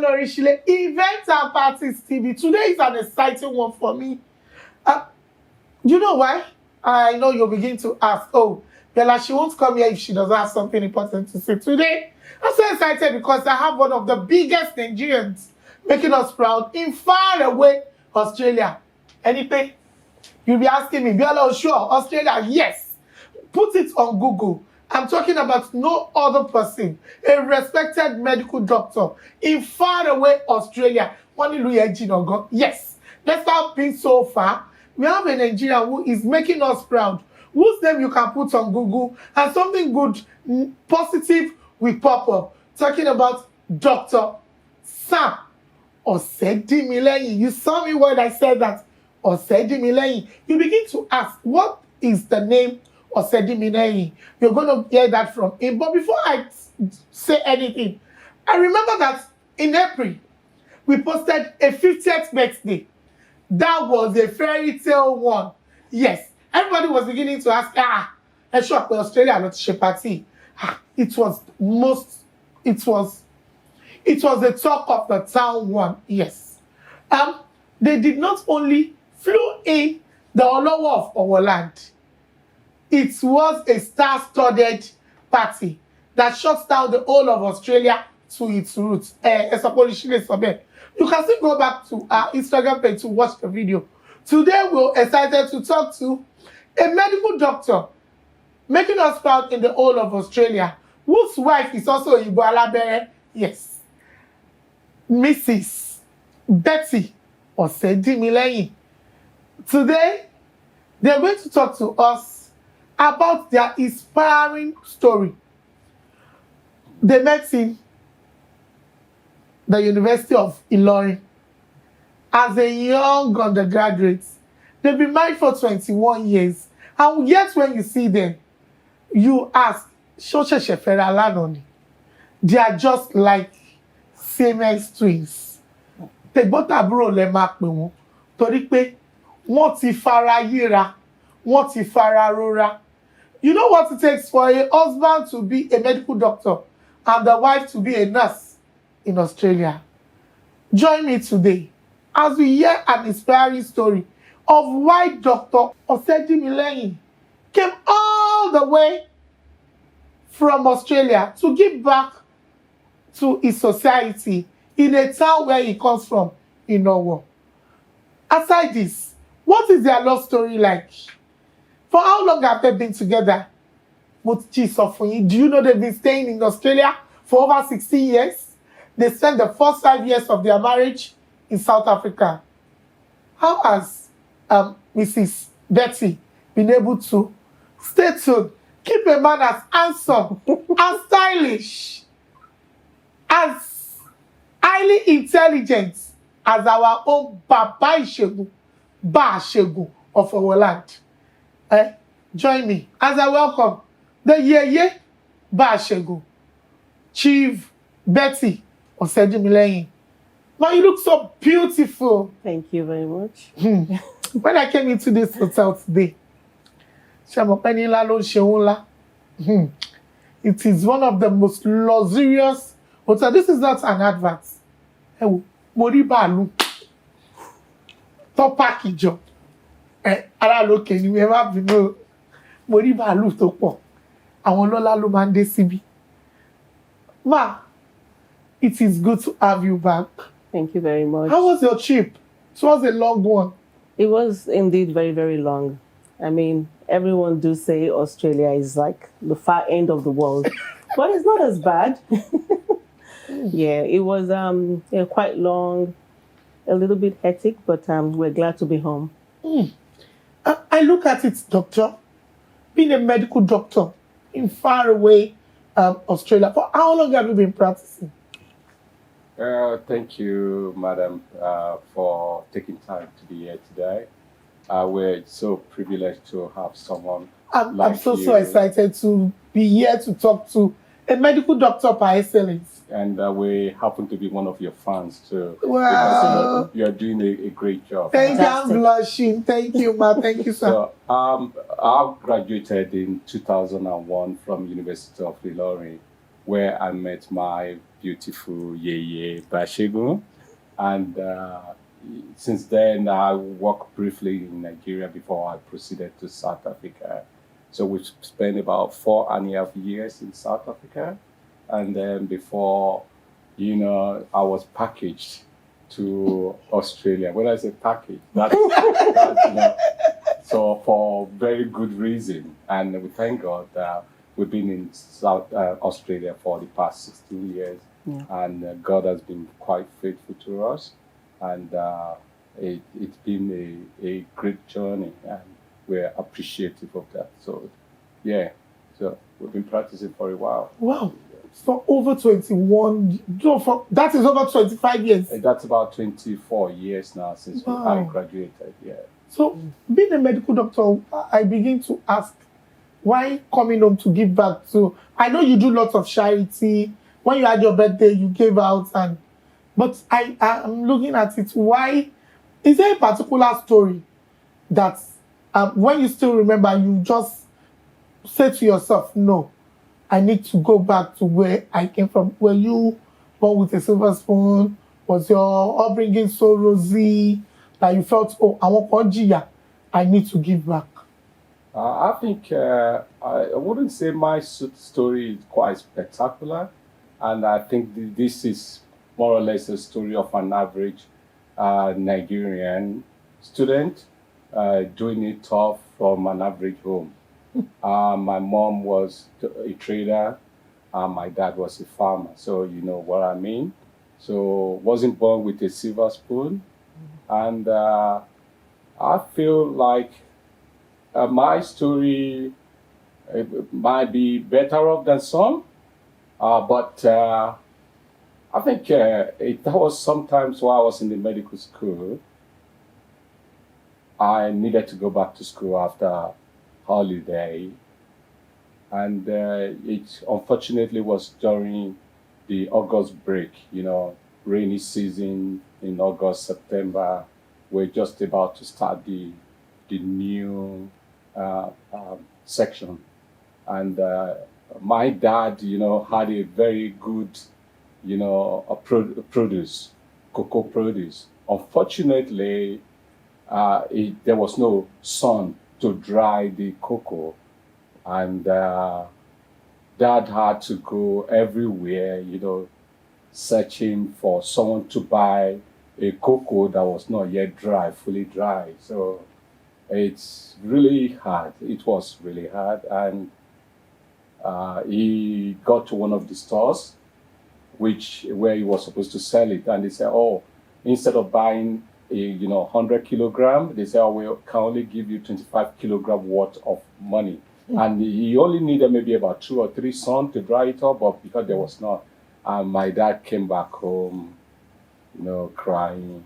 Olorishile, Events and Parties TV. Today is an exciting one for me. You know why? I know you'll begin to ask, oh, Bella, she won't come here if she doesn't have something important to say. Today, I'm so excited because I have one of the biggest Nigerians making us proud in far away Australia. Anything? You'll be asking me, Bella, sure, Australia, yes. Put it on Google. I'm talking about no other person, a respected medical doctor in far away Australia. Yes, let's not be so far. We have a Nigerian who is making us proud, whose name you can put on Google, and something good, positive will pop up. Talking about Dr. Sam Osedimileyin. You saw me when I said that, Osedimileyin. You begin to ask, what is the name Osedimileyin? You're going to hear that from him. But before I say anything, I remember that in April, we posted a 50th birthday. That was a fairy tale one. Yes, everybody was beginning to ask, a shop in Australia, not Shepati. It was the talk of the town one. Yes. They did not only flew in the Olowo of our land. It was a star-studded party that shuts down the whole of Australia to its roots. You can still go back to our Instagram page to watch the video. Today, we're excited to talk to a medical doctor making us proud in the whole of Australia, whose wife is also Igbo Alabere. Yes. Mrs. Betty Osedimileyin. Today, they're going to talk to us about their inspiring story. They met in the University of Ilorin as a young undergraduate. They've been married for 21 years. And yet when you see them, you ask, they are just like Siamese twins. Tẹ̀gbọ́ntàbúrò lẹ máa pè wọ́n torí pé wọ́n ti fara yíra, wọ́n ti fara rora. You know what it takes for a husband to be a medical doctor and the wife to be a nurse in Australia. Join me today as we hear an inspiring story of why Dr. Osedimileyin came all the way from Australia to give back to his society in a town where he comes from, in Norway. Aside this, what is their love story like? For how long have they been together? Do you know they've been staying in Australia for over 16 years? They spent the first 5 years of their marriage in South Africa. How has Mrs. Betty been able to stay tuned, keep a man as handsome, as stylish, as highly intelligent as our own Baba Ishegun, Ba Shegun of our land? Join me as I welcome the Yeye Ba Shegun, Chief Betty Osedimileyin. Now you look so beautiful. Thank you very much. When I came into this hotel today, it is one of the most luxurious hotels. This is not an advert. Moribalu. Top package. Ara loke ni we ma binu. Moribalu tó pọ̀. Àwọn lọ́lá ló máa ń dé síbí. Ma, it is good to have you back. Thank you very much. How was your trip? It was a long one. It was indeed very, very long. I mean, everyone do say Australia is like the far end of the world, but it's not as bad. Yeah, it was quite long, a little bit hectic, but we're glad to be home. I look at it, doctor, being a medical doctor in far away Australia. For how long have you been practicing? Thank you, madam, for taking time to be here today. We're so privileged to have someone I'm so excited to be here to talk to a medical doctor by excellence. And we happen to be one of your fans too. Wow. You're doing a great job. Thank you, I'm blushing. Thank you, ma. Thank you, sir. So, I graduated in 2001 from University of Ilorin, where I met my beautiful Yeye Bashegun. And since then, I worked briefly in Nigeria before I proceeded to South Africa. So we spent about 4.5 years in South Africa. And then before, I was packaged to Australia. When I say package, that's so for very good reason. And we thank God that we've been in South Australia for the past 16 years. Yeah. And God has been quite faithful to us. And it's been a great journey. And we're appreciative of that. So, yeah. So we've been practicing for a while. Wow. For over 21, that is over 25 years. That's about 24 years now since I graduated, yeah. So, being a medical doctor, I begin to ask, why coming home to give back to? I know you do lots of charity. When you had your birthday, you gave out, but I'm looking at it. Why? Is there a particular story that, when you still remember, you just say to yourself, no, I need to go back to where I came from? Were you born with a silver spoon? Was your upbringing so rosy that you felt, oh, I want Konjiya, I need to give back? I think I wouldn't say my story is quite spectacular. And I think this is more or less a story of an average Nigerian student doing it tough from an average home. My mom was a trader. My dad was a farmer. So you know what I mean. So wasn't born with a silver spoon. And I feel like my story might be better off than some. But I think that was sometimes while I was in the medical school, I needed to go back to school after holiday. And it unfortunately was during the August break, rainy season in August, September. We're just about to start the new section. And my dad, had a very good, produce, cocoa produce. Unfortunately, there was no sun to dry the cocoa. And Dad had to go everywhere, searching for someone to buy a cocoa that was not yet dry, fully dry. So it's really hard. It was really hard. And he got to one of the stores where he was supposed to sell it. And they said, oh, instead of buying 100 kilogram, they said, oh, we can only give you 25 kilogram worth of money. And he only needed maybe about 2 or 3 sun to dry it up, but because there was not, my dad came back home, crying.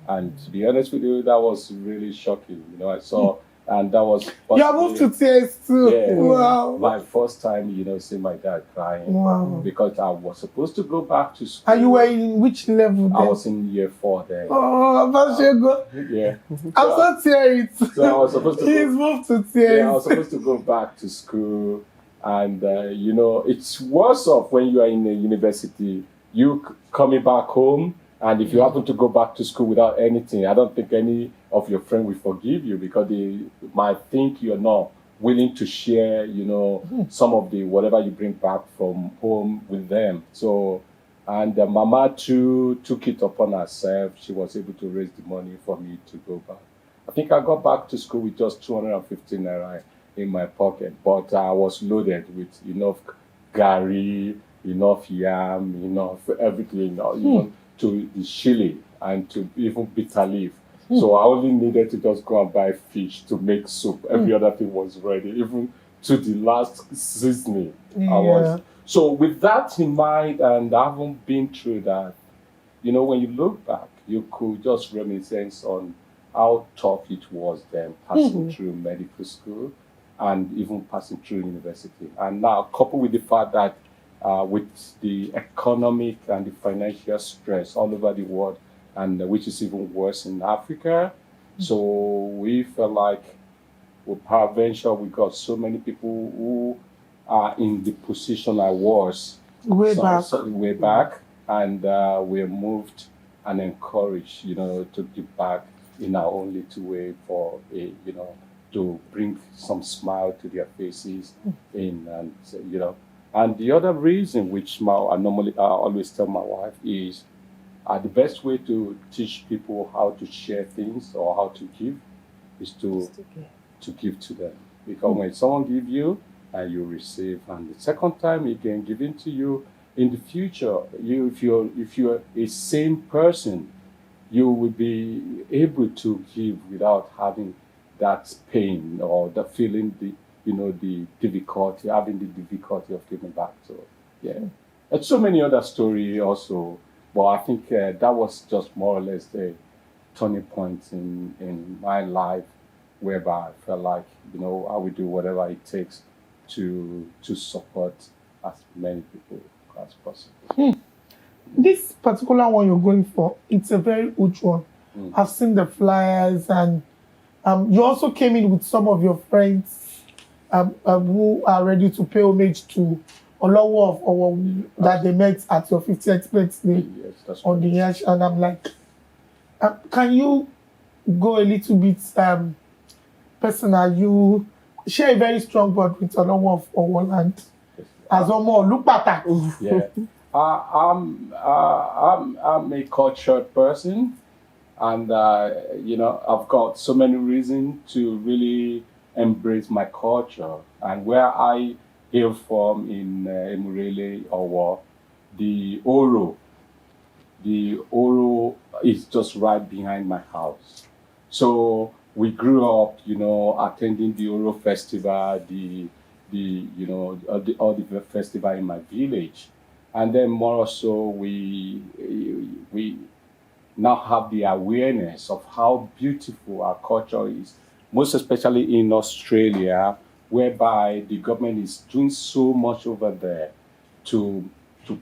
And to be honest with you, that was really shocking. I saw, and that was You are moved to tears too. Yeah, wow. My first time, seeing my dad crying. Wow. Because I was supposed to go back to school. And you were in which level then? I was in year 4 then. Oh, Bashegun. Yeah. I'm so teary. So I was supposed to He's moved to tears. Yeah, I was supposed to go back to school. And, it's worse off when you are in a university. You coming back home, and if you happen to go back to school without anything, I don't think any of your friends will forgive you because they might think you're not willing to share, some of the whatever you bring back from home with them. So, and Mama too took it upon herself. She was able to raise the money for me to go back. I think I got back to school with just 250 naira in my pocket, but I was loaded with enough gari, enough yam, enough everything, to the chili and to even bitter leaf. So I only needed to just go and buy fish to make soup. Every other thing was ready, even to the last seasoning. Yeah. So with that in mind, and I haven't been through that, when you look back, you could just reminisce on how tough it was then passing through medical school and even passing through university. And now, coupled with the fact that with the economic and the financial stress all over the world, and which is even worse in Africa. So we felt like with Paraventure, we got so many people who are in the position I was, way back, and we're moved and encouraged, to give back in our own little way for to bring some smile to their faces, And the other reason, which I always tell my wife, is the best way to teach people how to share things or how to give is to give to them. Because when someone gives you, and you receive, and the second time he can give into you in the future, if you're a sane person, you will be able to give without having that pain or the feeling the difficulty, having the difficulty of giving back. So yeah, and so many other stories also, but I think that was just more or less the turning point in my life, whereby I felt like I will do whatever it takes to support as many people as possible. This particular one you're going for, it's a very huge one. I've seen the flyers, and you also came in with some of your friends who are ready to pay homage to Olowo of Owo that they met at your 50th birthday on the Yash. And I'm like, can you go a little bit personal? You share a very strong bond with Olowo of Owo land. As Omo, look at Yeah. I'm a cultured person, and I've got so many reasons to really embrace my culture. And where I hail from in Emurele, Owo, the Oro is just right behind my house. So we grew up, attending the Oro festival, all the festival in my village. And then more so, we now have the awareness of how beautiful our culture is, most especially in Australia, whereby the government is doing so much over there to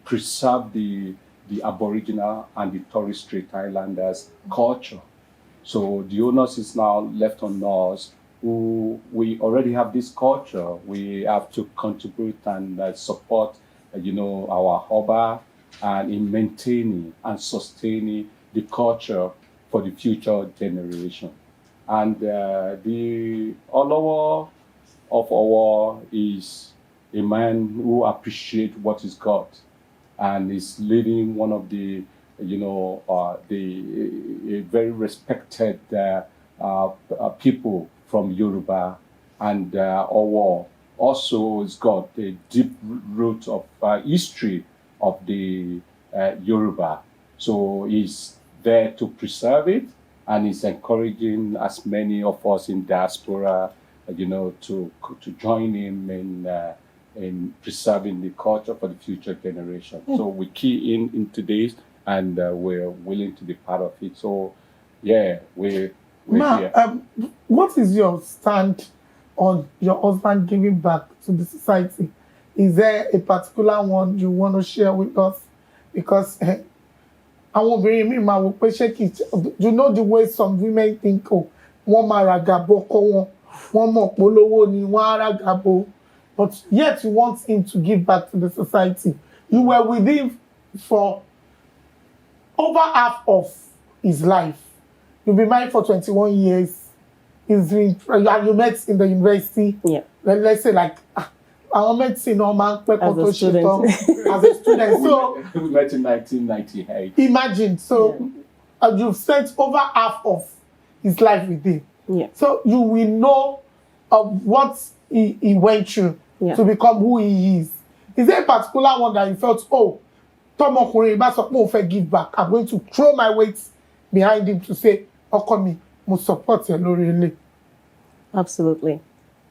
preserve the Aboriginal and the Torres Strait Islanders culture. So the onus is now left on us, who we already have this culture. We have to contribute and support, our Oba, and in maintaining and sustaining the culture for the future generation. And the Olowo of Owo is a man who appreciates what he's got, and is leading one of the, a very respected people from Yoruba, and Owo also has got a deep root of history of the Yoruba. So he's there to preserve it, and he's encouraging as many of us in diaspora, to join him in preserving the culture for the future generation. So we key into this, and we're willing to be part of it. So yeah, we're here. What is your stand on your husband giving back to the society? Is there a particular one you want to share with us? Because àwọn obìnrin mi máa wò pé ṣé kì í, you know the way some women think, wọ́n máa ràgàbọ̀ ọkọ wọ́n mọ̀ pé olówó ni wọ́n á ràgàbọ̀, but yet you want him to give back to the society. You were with him for over half of his life. You've been married for 21 years. You met in the university. Yeah. Let's say like, our medicine or man As a student. As a student. So We met in 1998. imagine, so you've spent over half of his life with him. Yeah. So you will know of what he went through to become who he is. Is there a particular one that you felt, tọmọkùnrin bá sọ pé òun fẹ́ give back, I'm going to throw my weight behind him to say, ọkọ mi, mo support ẹ lórí ilé? Absolutely.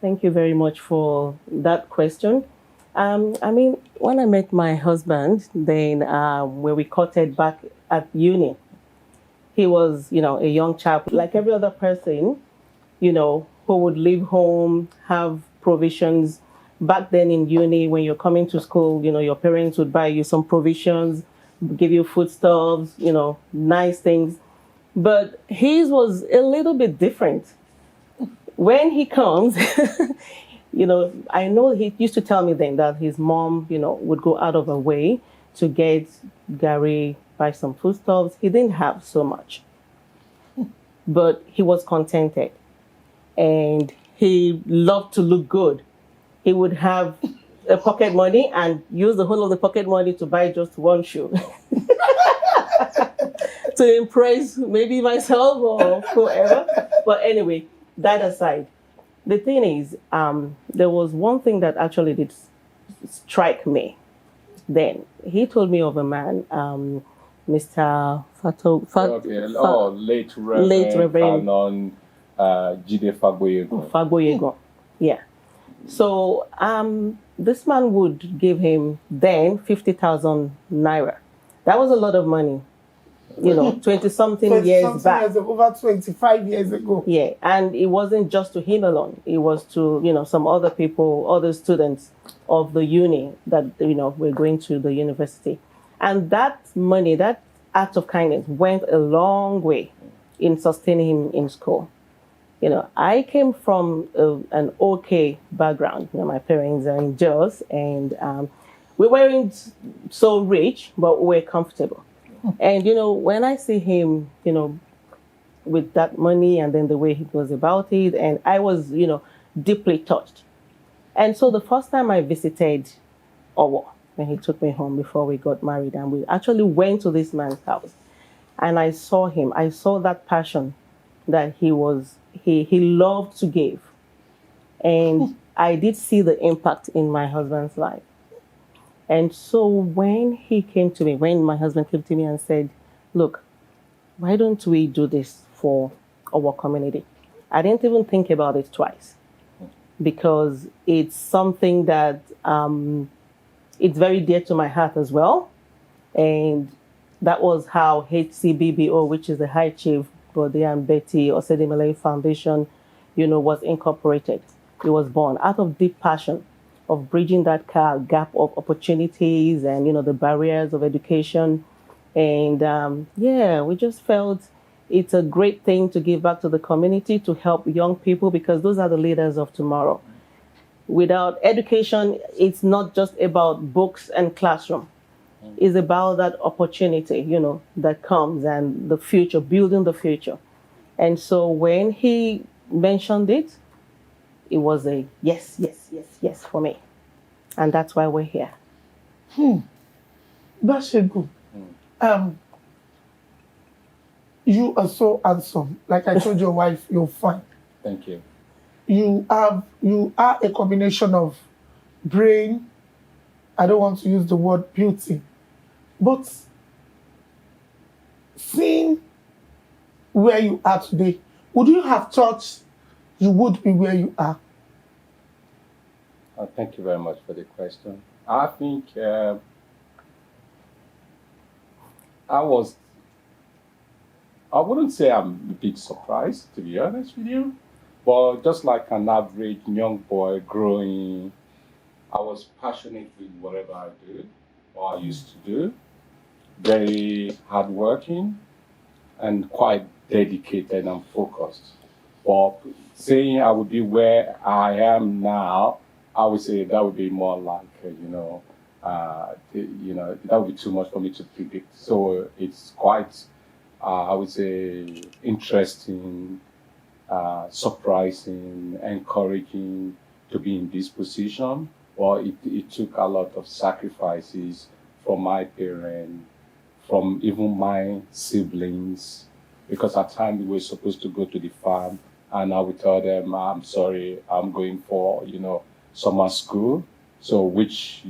Thank you very much for that question. When I met my husband, then when we courted back at uni, he was, a young chap, like every other person, who would leave home, have provisions. Back then in uni, when you're coming to school, your parents would buy you some provisions, give you foodstuffs, nice things. But his was a little bit different. When he comes, I know he used to tell me then that his mom, would go out of her way to get Gary, buy some foodstuffs. He didn't have so much, but he was contented, and he loved to look good. He would have a pocket money and use the whole of the pocket money to buy just one shoe to impress maybe myself or whoever. But anyway, that aside, the thing is, there was one thing that actually did strike me. Then he told me of a man, Mr. Late Reverend Canon Jide Fagboyego. Fagboyego, yeah. So this man would give him then 50,000 naira. That was a lot of money, 20-something years back. Over 25 years ago. Yeah, and it wasn't just to him alone. It was to, some other people, other students of the uni that, were going to the university. And that money, that act of kindness went a long way in sustaining him in school. I came from an okay background. My parents are in Jos, and we weren't so rich, but we were comfortable. And, when I see him, with that money and then the way he goes about it, and I was, deeply touched. And so the first time I visited Owo, when he took me home before we got married, and we actually went to this man's house, and I saw him. I saw that passion that he loved to give. And I did see the impact in my husband's life. And so when my husband came to me and said, look, why don't we do this for our community? I didn't even think about it twice, because it's something that it's very dear to my heart as well. And that was how HCBBO, which is the High Chief Bode and Betty Osedimele Foundation, was incorporated. It was born out of deep passion of bridging that gap of opportunities and, the barriers of education. And we just felt it's a great thing to give back to the community, to help young people, because those are the leaders of tomorrow. Without education, it's not just about books and classroom. It's about that opportunity, that comes, and the future, building the future. And so when he mentioned it, it was a yes, yes, yes, yes for me. And that's why we're here. That's good. You are so handsome. Like I told your wife, you're fine. Thank you. You are a combination of brain, I don't want to use the word beauty, but seeing where you are today, would you have thought you would be where you are? Thank you very much for the question. I think I wouldn't say I'm a bit surprised, to be honest with you, but just like an average young boy growing, I was passionate with whatever I do, or I used to do, very hardworking and quite dedicated and focused. But saying I would be where I am now, I would say that would be more like, that would be too much for me to predict. So it's quite, I would say, interesting, surprising, encouraging to be in this position. Well, it took a lot of sacrifices from my parents, from even my siblings, because at times we were supposed to go to the farm, and I would tell them, I'm sorry, I'm going for, summer school. So which,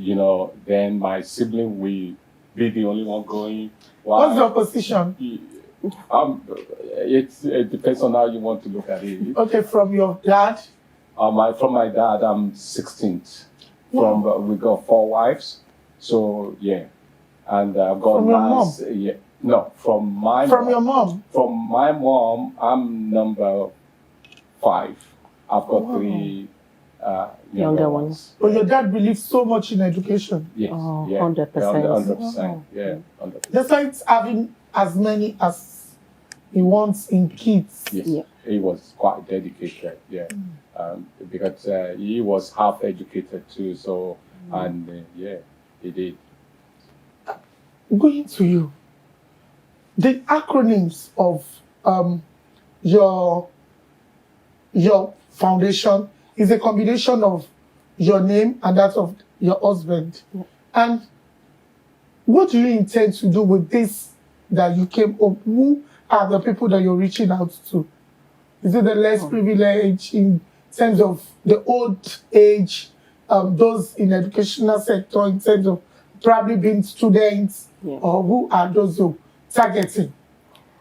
then my sibling will be the only one going. What's your position? It depends on how you want to look at it. Okay, from your dad? From my dad, I'm 16th. We got 4 wives, so yeah, and I've got from your mom? Yeah, no, from my from mom. Your mom. From my mom, I'm number 5. I've got 3 younger ones. But your dad believes so much in education. Yes, 100%. 100%. Yeah, 100%. Despite having as many as he wants in kids. Yes, Yeah. he was quite dedicated. Yeah, because he was half educated too. So and yeah, he did. Going to you, the acronyms of your foundation is a combination of your name and that of your husband. Yeah. And what do you intend to do with this that you came up? Who are the people that you're reaching out to? Is it the less privileged in terms of the old age, those in educational sector in terms of probably being students, Yeah. or who are those who targeting?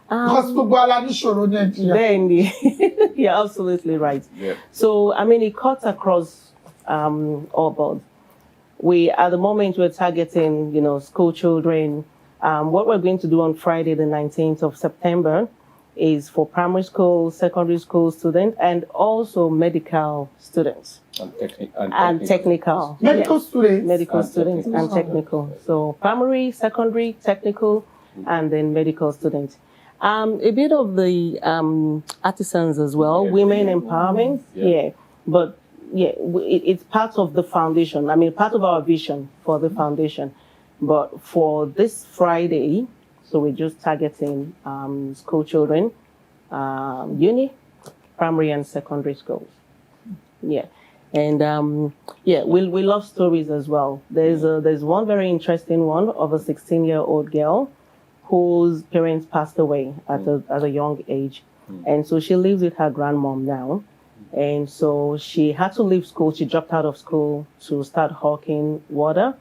Because gbogbo ala níṣòro Nàìjíríà. Then you're absolutely right. Yeah. So, I mean, it cuts across all boards. We, at the moment, we're targeting, school children. What we're going to do on Friday, the 19th of September, is for primary school, secondary school students, and also medical students. And Technical. Medical Yes. students. Medical And students technical. and technical. So primary, secondary, technical, and then medical students. A bit of the artisans as well, Yeah. women empowerment. Yeah. Yeah. But yeah, it's part of the foundation. I mean, part of our vision for the foundation. But for this Friday, so we're just targeting school children, uni, primary and secondary schools. Yeah. And we love stories as well. There's one very interesting one of a 16-year-old girl whose parents passed away at a young age. And so she lives with her grandmom now. And so she had to leave school. She dropped out of school to start hawking water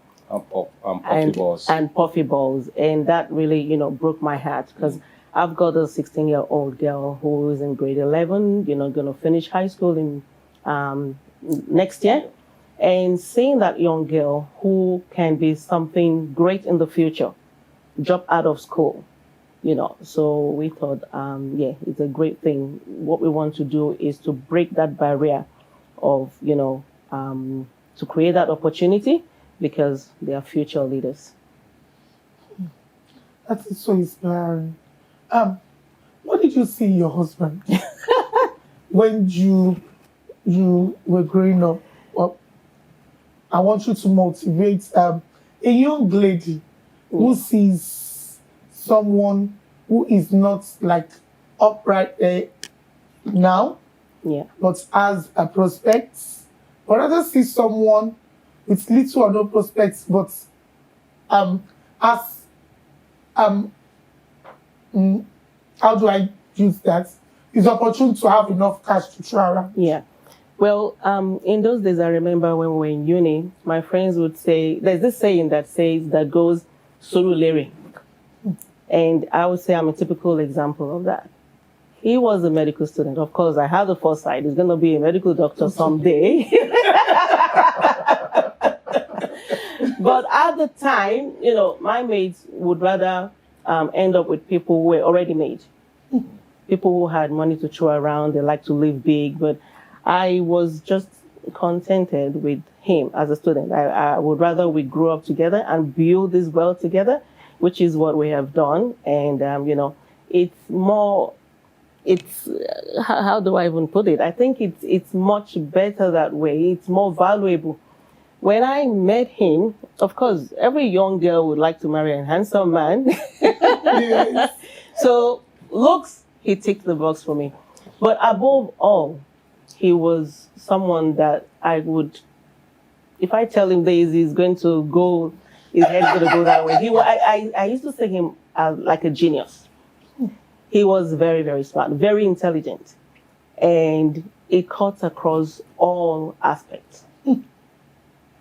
and puffy balls. And that really, broke my heart because I've got a 16-year-old girl who is in grade 11, going to finish high school in next year. And seeing that young girl who can be something great in the future, drop out of school, so we thought, it's a great thing. What we want to do is to break that barrier of, to create that opportunity because they are future leaders. That is so inspiring. What did you see in your husband when you were growing up? Well, I want you to motivate a young lady who sees someone who is not like upright there now, Yeah. but as a prospect, or rather see someone with little or no prospects, but as how do I use that? It's opportune to have enough cash to throw around. Yeah. Well, in those days, I remember when we were in uni, my friends would say, there's this saying that goes, Surulere. And I would say I'm a typical example of that. He was a medical student. Of course, I had the foresight. He's going to be a medical doctor someday. But at the time, my mates would rather end up with people who were already made. People who had money to throw around. They like to live big. But I was just contented with him as a student. I would rather we grew up together and build this world together, which is what we have done. And, how do I even put it? I think it's much better that way. It's more valuable. When I met him, of course, every young girl would like to marry a handsome man. Yes. So looks, he ticked the box for me. But above all, he was someone that I would, if I tell him this, he's going to go, his head's going to go that way. I used to say him as like a genius. He was very, very smart, very intelligent. And it cuts across all aspects.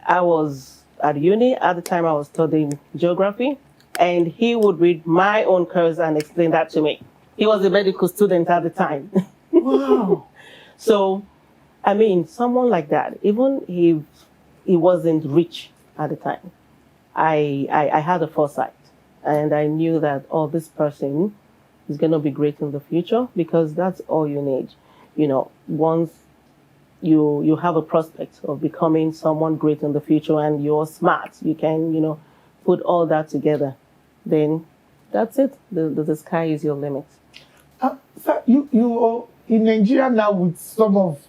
I was at uni. At the time, I was studying geography. And he would read my own course and explain that to me. He was a medical student at the time. Wow. So, I mean, someone like that, even if he wasn't rich at the time, I had a foresight. And I knew that, this person is going to be great in the future because that's all you need. Once you have a prospect of becoming someone great in the future and you're smart, you can, put all that together, then that's it. The sky is your limit. So you are in Nigeria now with some of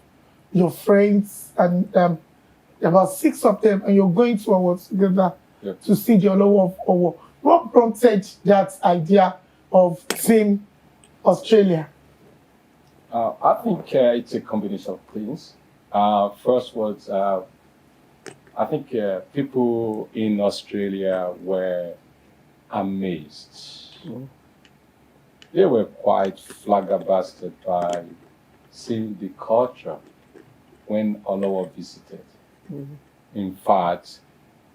your friends and about 6 of them, and you're going to Owo together Yeah. to see the Olowo of Owo. What prompted that idea of Team Australia? I think it's a combination of things. First was, I think people in Australia were amazed. They were quite flabbergasted by seeing the culture when Olowo visited. In fact,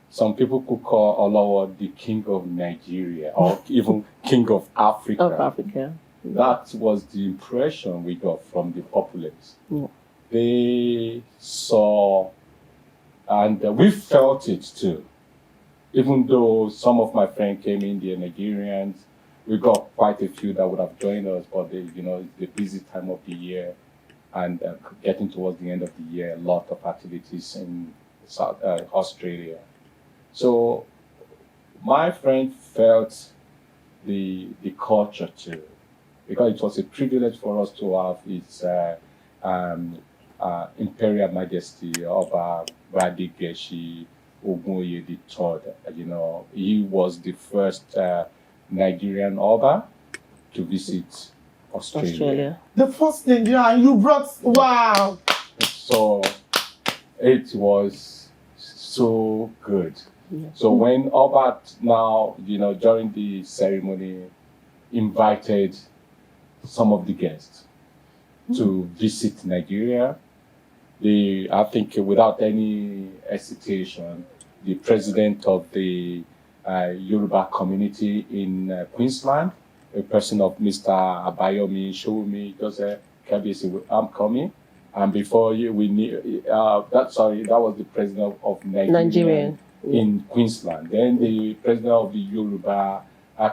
some people could call Olowo the king of Nigeria or even king of Africa. Of Africa. That was the impression we got from the populace. Yeah. They saw, and we felt it too. Even though some of my friends came in, the Nigerians, we got quite a few that would have joined us, but it's the busy time of the year, and getting towards the end of the year, a lot of activities in South Australia. So my friend felt the culture too, because it was a privilege for us to have its Imperial Majesty Oba Badigeshi Ogunye III. He was the first Nigerian Oba to visit Australia. The first Nigerian, and you brought, wow! So it was so good. Yeah. So when Oba now, during the ceremony, invited some of the guests to visit Nigeria, I think without any hesitation, the president of the Yoruba community in Queensland, a person of Mr. Abayomi Showumi, just said, "KBC, I'm coming." And before we knew, that was the president of Nigeria in Queensland. Then the president of the Yoruba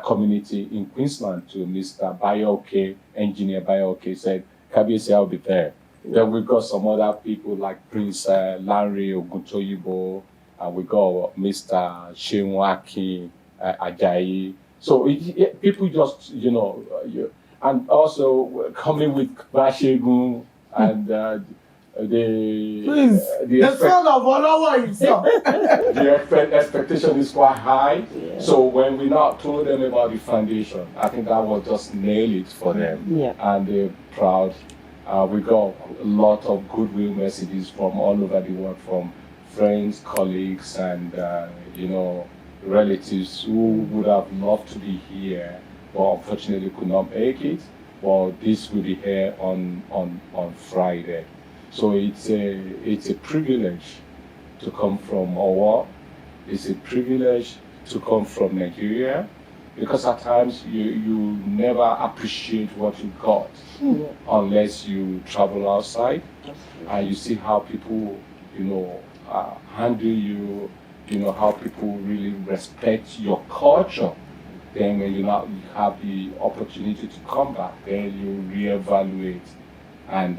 community in Queensland, to Mr. Bayoke, engineer Bayoke, said, "KBC, I'll be there." Then we got some other people like Prince Larry Oguntoyibo, and we got Mr. Shinwaki Ajayi. So people just, and also coming with Bashegun and the son of Olowo himself. the expectation is quite high. Yeah. So when we now told them about the foundation, I think that was just nail it for them. Yeah. And they're proud. We got a lot of goodwill messages from all over the world, from friends, colleagues, and relatives who would have loved to be here, but unfortunately could not make it. Well, this will be here on Friday. So it's a privilege to come from Owo. It's a privilege to come from Nigeria, because at times you never appreciate what you got unless you travel outside and you see how people handle you, how people really respect your culture. Then when you have the opportunity to come back, then you reevaluate, and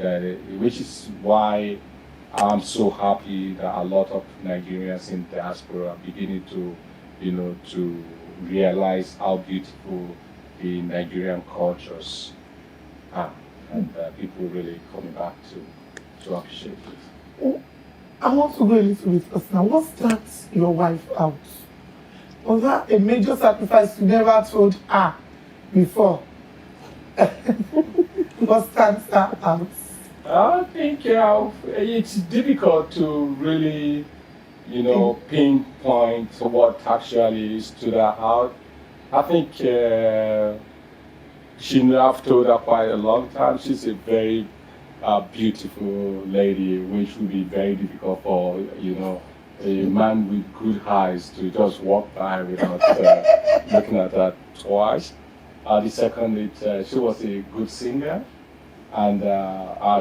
which is why I'm so happy that a lot of Nigerians in diaspora are beginning to to realize how beautiful the Nigerian cultures are, and people really coming back to appreciate it. I want to go a little bit personal. What starts your wife out? Was that a major sacrifice you never told her before? What stands her out? I think it's difficult to really, pinpoint what actually stood her out. I think I've told her quite a long time. She's a very beautiful lady, which would be very difficult for a man with good eyes to just walk by without looking at her twice. The second, she was a good singer. And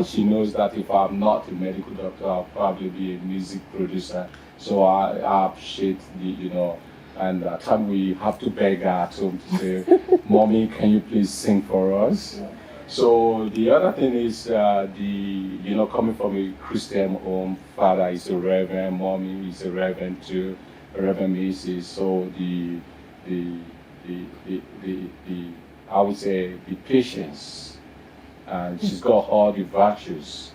she knows that if I'm not a medical doctor, I'll probably be a music producer. So I appreciate and at times we have to beg her at home to say, "Mommy, can you please sing for us?" Yeah. So the other thing is coming from a Christian home, father is a reverend, mommy is a reverend too, Reverend Mrs. So I would say, the patience, and she's got all the virtues,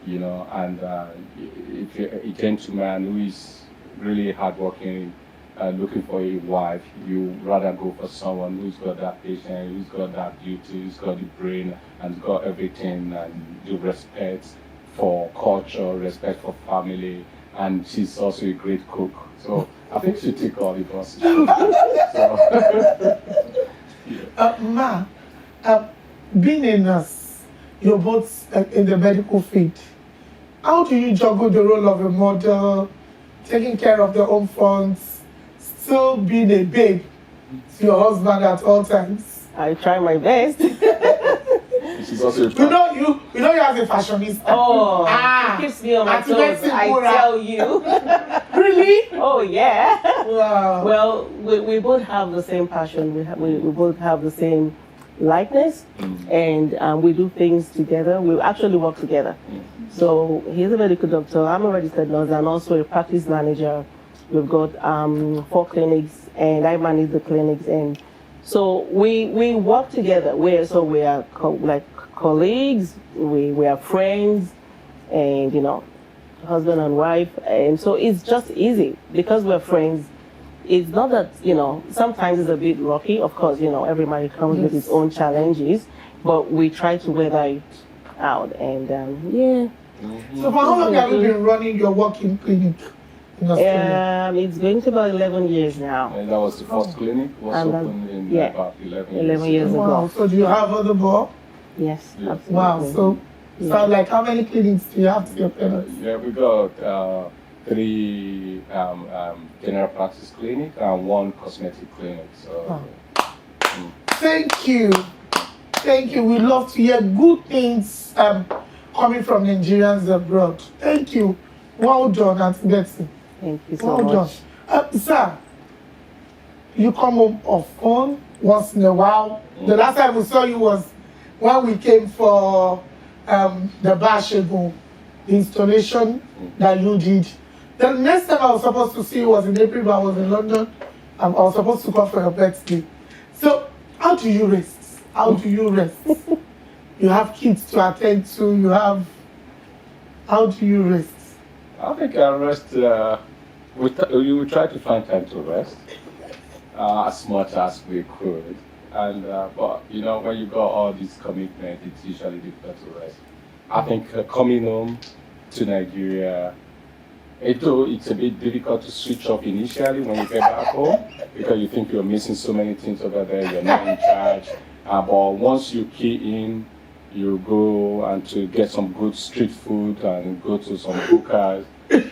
you know. And if you're a gentleman who is really hardworking, looking for a wife, you rather go for someone who's got that patience, who's got that duty, who's got the brain, and got everything, and the respect for culture, respect for family, and she's also a great cook. So I think she took all the boxes. Ma, being a nurse, you're both in the medical field. How do you juggle the role of a mother, taking care of the home funds, still being a babe to your husband at all times? I try my best. She's also a You know you have a fashionista. Oh, it keeps me on my toes, I tell you. Really? Oh, yeah. Wow. Well, we both have the same passion. We both have the same likeness, and we do things together. We actually work together. So he's a medical doctor, I'm a registered nurse, and also a practice manager. We've got 4 clinics, and I manage the clinics. And so we work together. We are like colleagues, we are friends, and you know, husband and wife. And so it's just easy because we're friends. It's not that, you know, sometimes it's a bit rocky. Of course, you know, every marriage comes with its own challenges, but we try to weather it out. And yeah. So for how long have you been running your walk-in clinic in Australia? It's going to about 11 years now. And that was the first clinic, was And opened in yeah, about 11 11 years ago. Wow. So do you have other more? Yes, Yeah. absolutely. Wow. So like how many clinics do you have to your clinics? Yeah, we got 3 general practice clinic and 1 cosmetic clinic. So, Thank you. Thank you. We love to hear good things coming from Nigerians abroad. Thank you. Well done, Auntie Betsy. Thank you so Well much. done. Sir, you come home often, once in a while. The last time we saw you was when we came for the Bashego, the installation that you did. The next time I was supposed to see you was in April, but I was in London. I was supposed to come for your birthday. So, how do you rest? How do you rest? You have kids to attend to, you have... How do you rest? I think I rest, we try to find time to rest as much as we could. And, but, you know, when you got all these commitments, it's usually difficult to rest. I think coming home to Nigeria, it's a bit difficult to switch off initially when you get back home because you think you're missing so many things over there, you're not in charge. But once you key in, you go and to get some good street food and go to some hookahs. And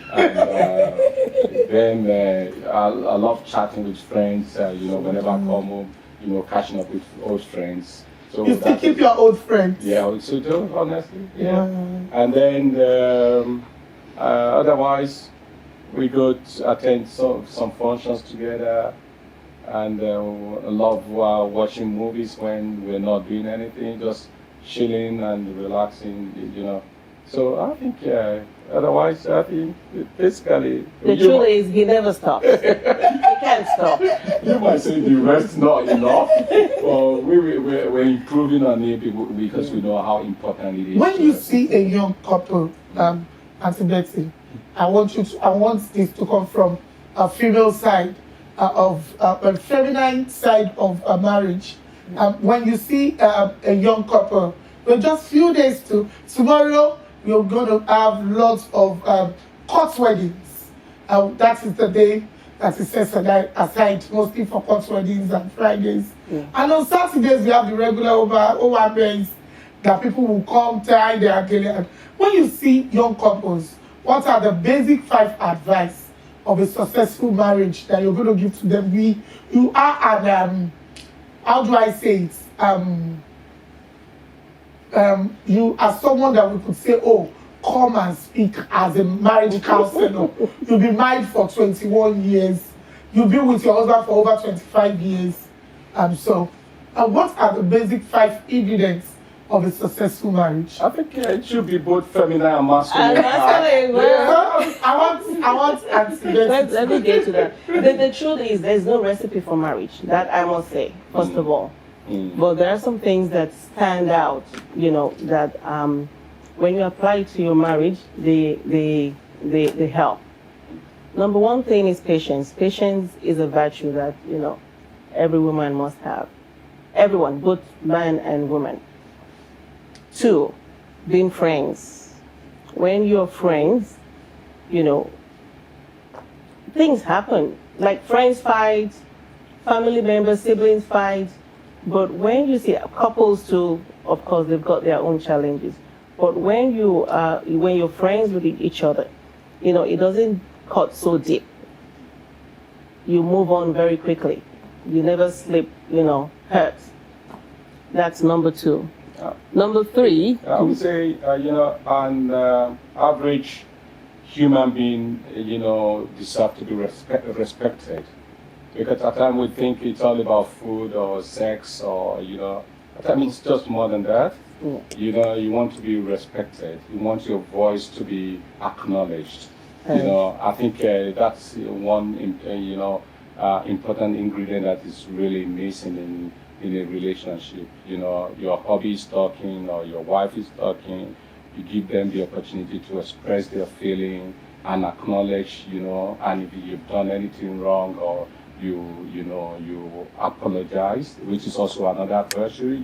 then I love chatting with friends, you know, whenever I come home, you know, catching up with old friends. So You still keep your old friends? Yeah, so do, honestly, yeah. And then otherwise, we go to attend some functions together, and love watching movies when we're not doing anything, just chilling and relaxing, you know. So I think, otherwise, I think basically... The truth is, he never stops. He can't stop. You might say the rest not enough, but we're improving on it because we know how important it is. When you see a young couple, Auntie Betsy, I want this to come from a female side of a feminine side of a marriage. When you see a young couple, with just few days to tomorrow, you're going to have lots of court weddings. That is the day that is set aside mostly for court weddings and Fridays. And on Saturdays, we have the regular OMAs that people will come, tie their gala. When you see young couples, what are the basic 5 advice of a successful marriage that you're going to give to them? You are an, how do I say it? You are someone that we could say, oh, come and speak as a marriage counselor. You've been married for 21 years. You've been with your husband for over 25 years. So what are the basic 5 ingredients of a successful marriage? I think it should be both feminine and masculine. I want Let me get to that. The truth is, there's no recipe for marriage. That I must say, first of all. But there are some things that stand out, that when you apply to your marriage, they help. Number one thing is patience. Patience is a virtue that, every woman must have. Everyone, both man and woman. 2, being friends. When you're friends, things happen. Like friends fight, family members, siblings fight. But when you see couples too, of course, they've got their own challenges. But when you're friends with each other, it doesn't cut so deep. You move on very quickly. You never slip, hurt. That's number 2. Number 3. I would say, an average human being, deserve to be respected. Because at times we think it's all about food or sex or, at times it's just more than that. Yeah. You want to be respected. You want your voice to be acknowledged. I think that's one, important ingredient that is really missing in a relationship. Your hubby is talking or your wife is talking. You give them the opportunity to express their feeling and acknowledge, and if you've done anything wrong or you apologize, which is also another virtue,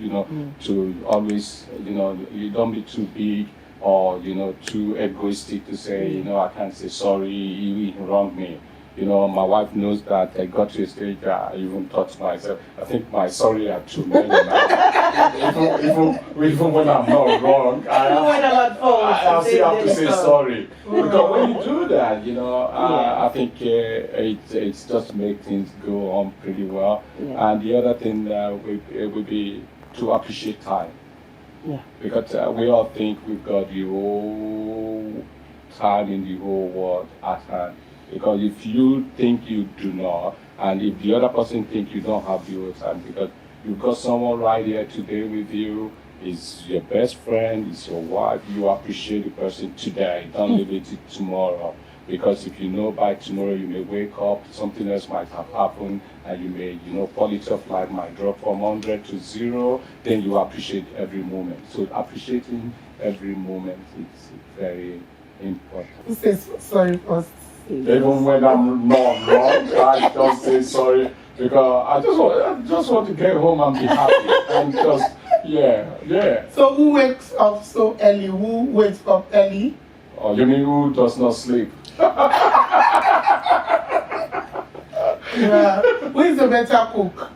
to always, you don't be too big or, too egoistic to say, I can't say sorry, you wronged me. My wife knows that I got to a stage I even thought to myself, I think my sorry are too many now. even when I'm not wrong, I still have to say sorry. Because when you do that, I think it's just make things go on pretty well. Yeah. And the other thing would be to appreciate time. Yeah. Because we all think we've got the whole time in the whole world at hand. Because if you think you do not, and if the other person thinks you don't have the whole time, because you've got someone right here today with you, is your best friend, is your wife, you appreciate the person today, don't leave it to tomorrow. Because if you know by tomorrow you may wake up, something else might have happened, and you may, quality of life might drop from 100 to 0, then you appreciate every moment. So appreciating every moment is very important. Who says sorry first? Even when I'm not wrong, I just say sorry because I just want to get home and be happy and just yeah. So who wakes up so early? Who wakes up early? Oh, you mean who does not sleep? Yeah. Who is the better cook?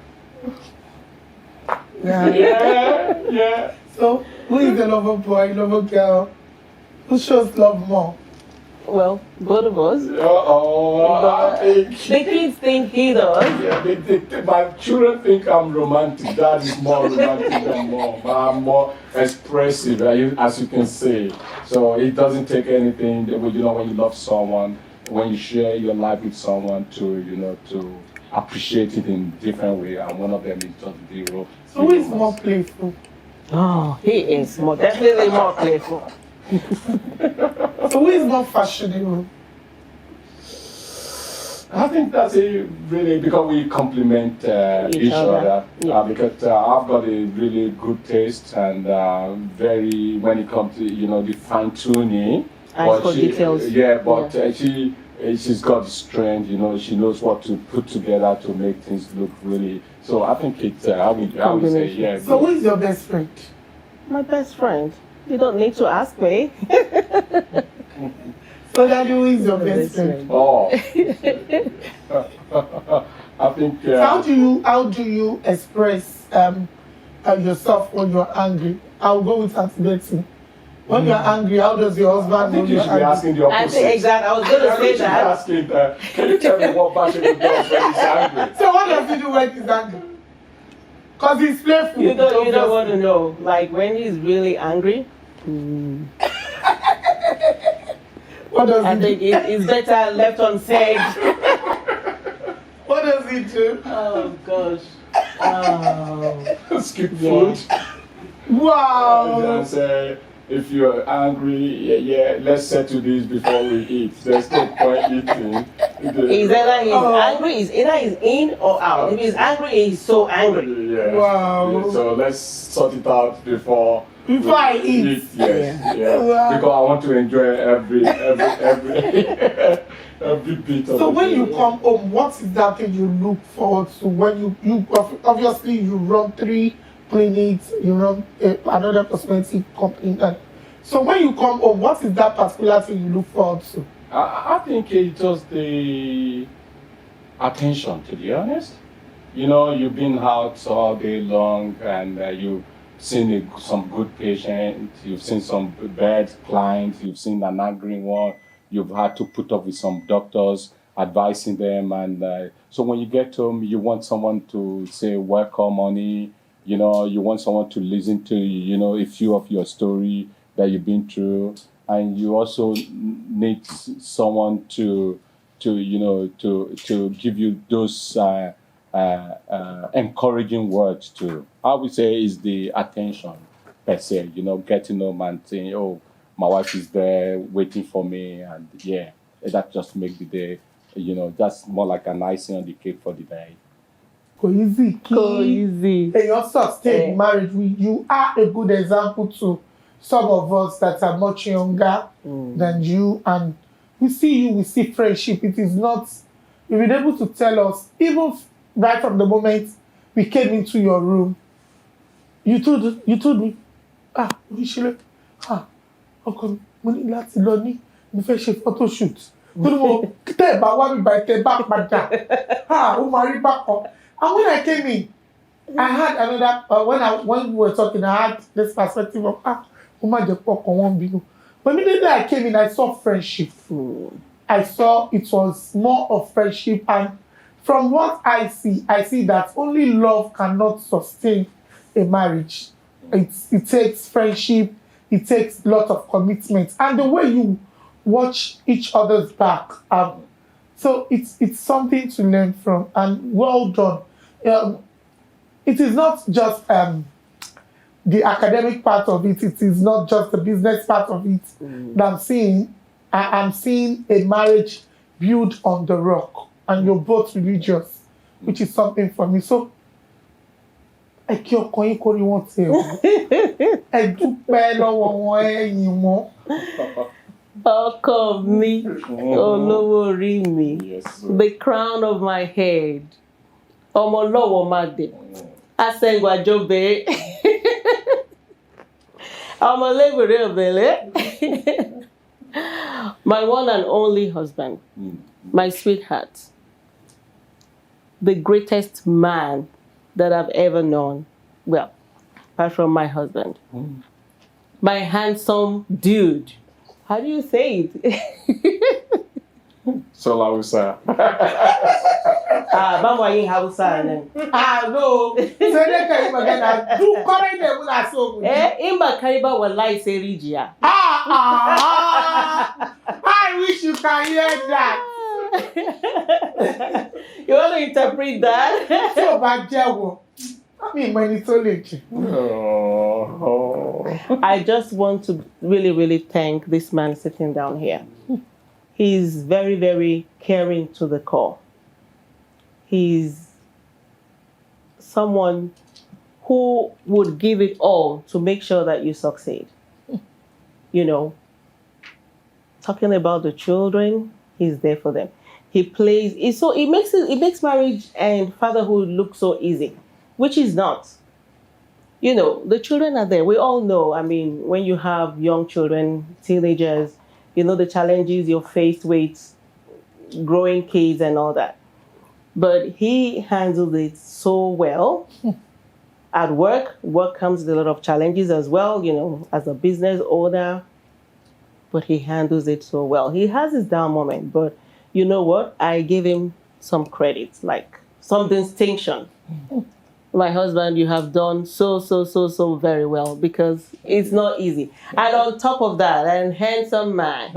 Yeah. So who is the lover boy, lover girl? Who shows love more? Well, both of us. I think. The kids think he does. Yeah, my children think I'm romantic. Dad is more romantic than mom. I'm more expressive, as you can see. So it doesn't take anything. When you love someone, when you share your life with someone, to appreciate it in different way. And one of them is just zero. So who is more playful? Oh, he is definitely more playful. So who is more fashionable? I think that's really because we complement each other. Yeah. Because I've got a really good taste and very when it comes to the fine tuning. Eyes for details. Yeah, but she's got the strength. She knows what to put together to make things look really. So I think it's I would say yeah. So who is your best friend? My best friend. You don't need to ask me. So that who is your best friend? Oh. I think. How do you express yourself when you're angry? I'll go with Auntie Betty. When you're angry, how does your husband know you you're should be asking angry? the opposite. Exactly. I was going to say that. Asking, can you tell me what passion he does when he's angry? So what does he do when he's angry? Because he's playful. You don't want to know. Like when he's really angry. What does I he think do? it's better left unsaid. What does he do? Oh gosh. Oh. Skip food. Wow. And say, if you're angry, let's settle this before we eat. There's no point eating. Is either he's angry, is either he's in or out. If he's angry, he's so angry. Yeah. Wow. Yeah, so let's sort it out before I eat. Yes. Yeah. Wow. Because I want to enjoy every every bit of So it. when you come home, what is that thing you look forward to? When you obviously you run 3 clinics, you run another cosmetic company, and so when you come home, what is that particular thing you look forward to? I think it's just the attention, to be honest. You know, you've been out all day long and you've seen some good patients, you've seen some bad clients, you've seen an angry one, you've had to put up with some doctors advising them. And so when you get home, you want someone to say, welcome, honey. You know, you want someone to listen to, you know, a few of your story that you've been through. And you also need someone to you know, to give you those encouraging words too. I would say is the attention per se, you know, getting home and saying, oh, my wife is there waiting for me, and yeah, that just makes the day, you know, that's more like an icing on the cake for the day. Go easy, Go easy. Your sustain marriage. You are a good example to some of us that are much younger than you, and we see friendship. It is not, you've been able to tell us, even right from the moment we came into your room, you told me, Oríṣiríṣi, ọkọ mi, mo ní láti lọ ní, mo fẹ́ ṣe photo shoot. Torí mo tẹ́ ẹ̀ bá wá mi báyìí tẹ́ ẹ bá padà, ó máa rí bákan. And when I came in, I had another, when we were talking, I had this perspective of, ó má jẹ́ pọ̀ kan wọ́n bínú. But immediately I came in, I saw friendship. I saw it was more of friendship, and from what I see that only love cannot sustain a marriage. It takes friendship, it takes a lot of commitment, and the way you watch each other's back. So it's something to learn from, and well done. It is not just the academic part of it. It is not just the business part of it that I'm seeing. I'm seeing a marriage built on the rock, and you're both religious, which is something for me. So, ẹ kí ọkọ yín kó rí wọn tẹ ọ, ẹ dúpẹ́ lọ́wọ́ wọn, ẹ yìn wọn. Ọkọ mi, olówó orí mi, Yes. the crown of my head, ọmọ lọ́wọ́ má dé, asẹ́ngbàjọbẹ̀, ọmọ lẹ́gbẹ̀rẹ́ ọ̀bẹ̀lẹ̀. My one and only husband, my sweetheart, the greatest man that I've ever known. Well, apart from my husband. My handsome dude. How do you say it? So Hausa. Báwo yín Hausa ni? No. Sai dai ka yi magana, duk kwarai ne muna so mu ji. In ba kai ba wallahi sai rijiya. I wish you can hear that. You want to interpret that? Tí o bá jẹ́wọ́, mi mọ ẹni tó lè jẹ. I just want to really, really thank this man sitting down here. He's very, very caring to the core. He's someone who would give it all to make sure that you succeed. You know, talking about the children, he's there for them. He plays, it makes marriage and fatherhood look so easy, which is not. You know, the children are there. We all know, I mean, when you have young children, teenagers, you know the challenges you're faced with, growing kids and all that. But he handled it so well. At work comes with a lot of challenges as well, you know, as a business owner. But he handles it so well. He has his down moment, but you know what? I give him some credit, like some distinction. My husband, you have done so very well, because it's not easy. And on top of that, an handsome man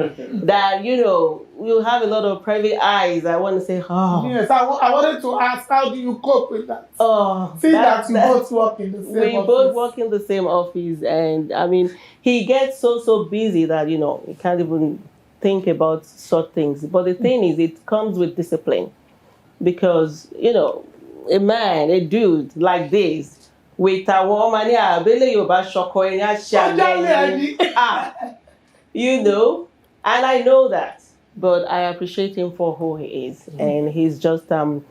that, you know, you have a lot of private eyes. I want to say, Yes, I wanted to ask, how do you cope with that? Oh, See that you both work in the same office. We both work in the same office, and I mean, he gets so busy that, you know, he can't even think about such things. But the thing is, it comes with discipline. Because, you know, a man, a dude like this, with a woman, you know, and I know that. But I appreciate him for who he is. And he's just a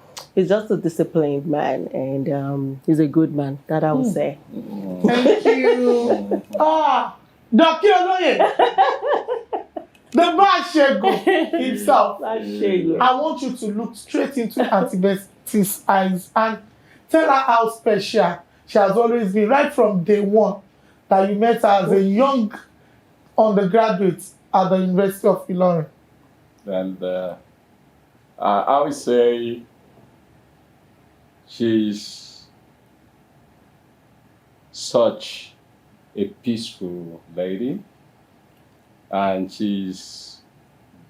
disciplined man, and he's a good man, that I would say. Thank you. Dr. Oloye, the Bashego himself. Bashego. I want you to look straight into Auntie Betty's eyes and tell her how special she has always been, right from day one that you met her as a young undergraduate at the University of Ilorin. And I would say she's such a peaceful lady, and she's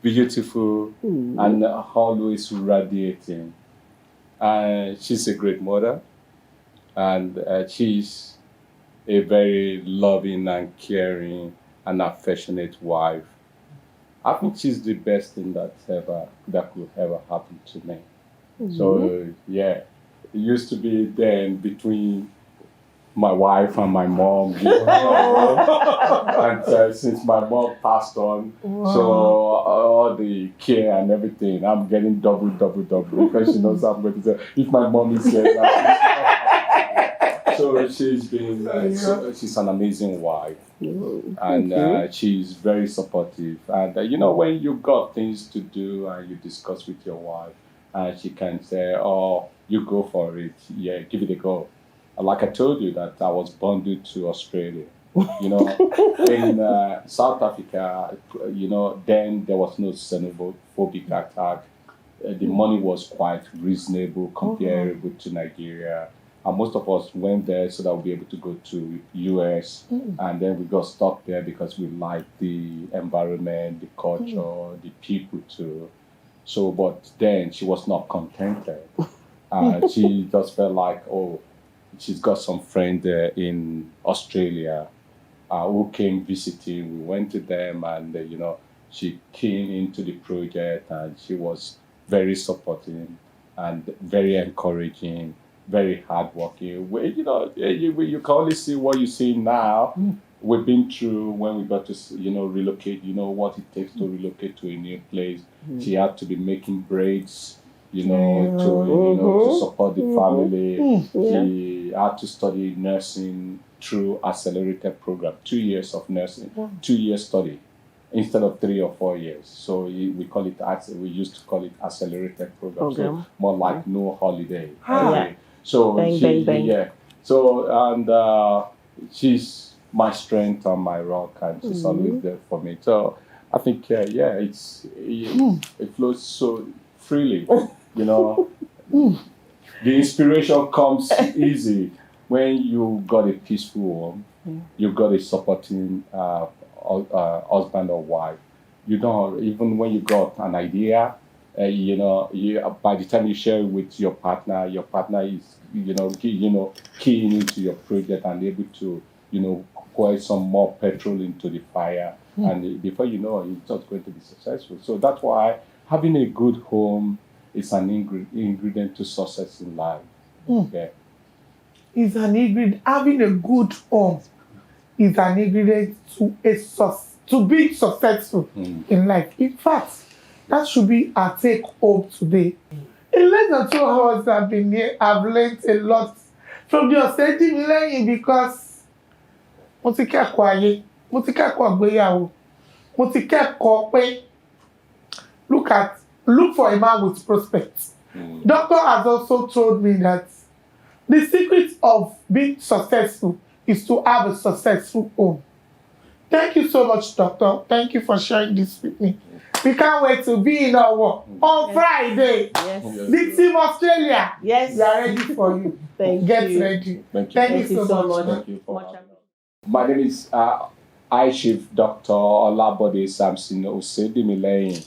beautiful and always radiating. And she's a great mother, and she's a very loving and caring and affectionate wife. I think she's the best thing that could ever happen to me. So yeah, it used to be then between my wife and my mom, and since my mom passed on, so all the care and everything, I'm getting double because she knows I'm going to say if my mom is here. So she's been, she's an amazing wife, and she's very supportive. And you know, when you got things to do and you discuss with your wife, and she can say, "Oh, you go for it, yeah, give it a go." Like I told you that I was bonded to Australia. You know, in South Africa, you know, then there was no xenophobic attack. The money was quite reasonable, comparable to Nigeria. And most of us went there so that we'll be able to go to US. And then we got stuck there because we liked the environment, the culture, the people too. So, but then she was not contented. She just felt like, oh, she's got some friend there in Australia who came visiting. We went to them, and you know, she came into the project, and she was very supporting and very encouraging, very hardworking. You know, you can only see what you see now. We've been through when we got to, you know, relocate. You know what it takes to relocate to a new place. She had to be making braids, you know, to support the family. She had to study nursing through accelerated program, 2 years of nursing, 2 years study instead of 3 or 4 years. So we call it, we used to call it accelerated program. So more like no holiday. So bang. So, and she's my strength and my rock, and she's always there for me. So I think, it flows so freely. You know, the inspiration comes easy when you got a peaceful home, you got a supporting husband or wife. You don't, even when you got an idea, you know, by the time you share it with your partner is, keying into your project and able to, pour some more petrol into the fire. And before you know, it's just going to be successful. So that's why having a good home is an ingredient to success in life. Okay. Is an ingredient. Having a good home is an ingredient to be successful in life. In fact, that should be our take home today. In less than 2 hours I've been here, I've learned a lot from the Ọ̀sẹ̀ learning because mo ti kẹ́kọ̀ọ́ ayé, mo ti kẹ́kọ̀ọ́ ìgbéyàwó, mo ti kẹ́kọ̀ọ́ pé look for a man with prospects. Doctor has also told me that the secret of being successful is to have a successful home. Thank you so much, Doctor. Thank you for sharing this with me. We can't wait to be in our work on Friday. Yes. The team Australia. Yes. We are ready for you. Get ready. Thank you so much. Thank you for my name is I Chief Dr. Olabode Samson Osedimileyin,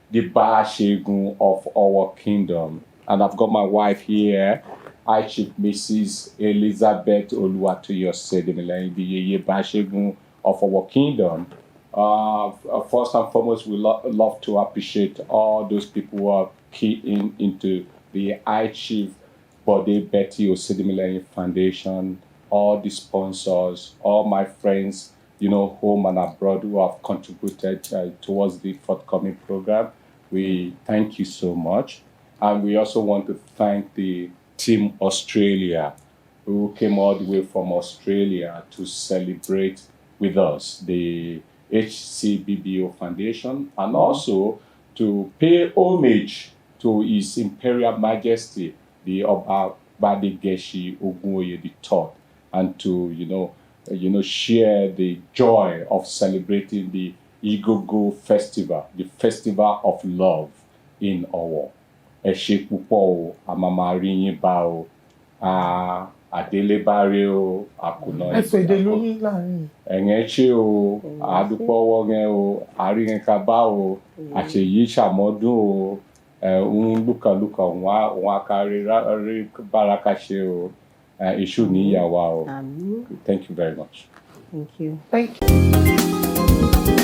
the Bashegun of our kingdom. And I've got my wife here, I Chief Mrs. Elizabeth Oluwatoyo Osedimileyin, the Yeye Bashegun of our kingdom. First and foremost, we love to appreciate all those people who are key into the I Chief Bode Betty Osedimileyin Foundation, all the sponsors, all my friends, home and abroad who have contributed towards the forthcoming program. We thank you so much. And we also want to thank the Team Australia, who came all the way from Australia to celebrate with us, the HCBBO Foundation, and also to pay homage to His Imperial Majesty, the Oba Badegeshi Ogunwoye III, and to share the joy of celebrating the Igogo Festival, the Festival of Love in Owo. Ẹ ṣé púpọ̀ o, a máa máa rí yín bá o, àdélébáre o, àkùnà ẹsẹ̀ èdè ló ní láàrin. ẹ̀yẹn ṣé o, àdúpọ̀wọ́ yẹn o, àríyànkábá o, àṣeyí ṣàmọ́dún o, ń lùkàlùkà wọn akárí rí báraka ṣe o, èṣù níyàwó o. Thank you very much. Thank you. Thank you.